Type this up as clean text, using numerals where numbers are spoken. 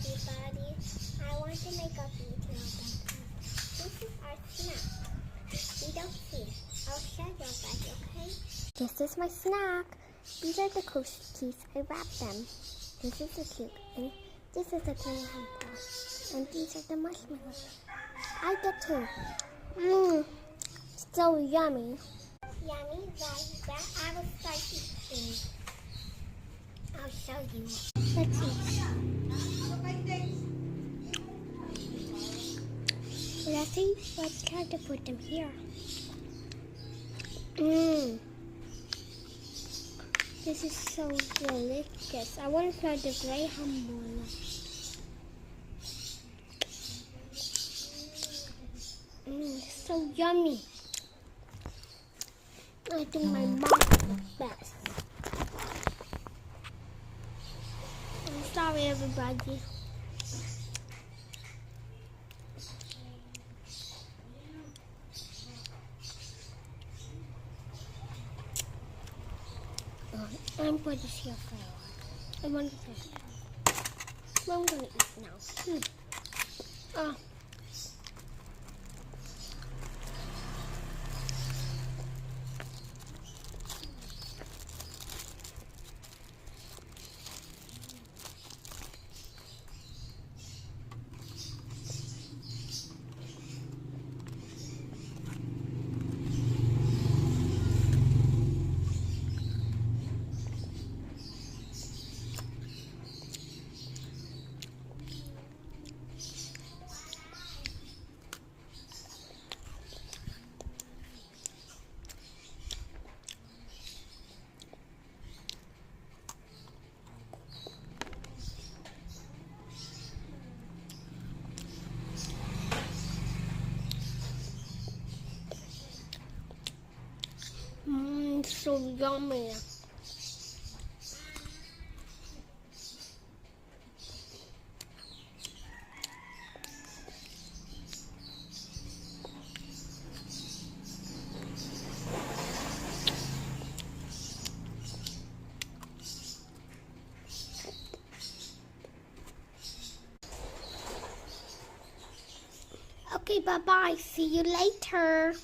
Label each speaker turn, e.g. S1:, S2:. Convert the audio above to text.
S1: everybody. I want to make a video about this. This is our snack. We don't see it. I'll show you guys, okay? This is my snack. These are the cookies. I wrapped them. This is the cube. And this is the graham ball. And these are the marshmallows. I get two. So yummy. Yummy, right? I will start eating. I'll show you. Let's eat. Let's try to put them here. This is so delicious. I want to try the graham one. So yummy. I think my mom is the best. I'm sorry, everybody. I'm going to see for a while. I want to say, well, I'm going to eat now. So yummy. Okay, bye-bye. See you later.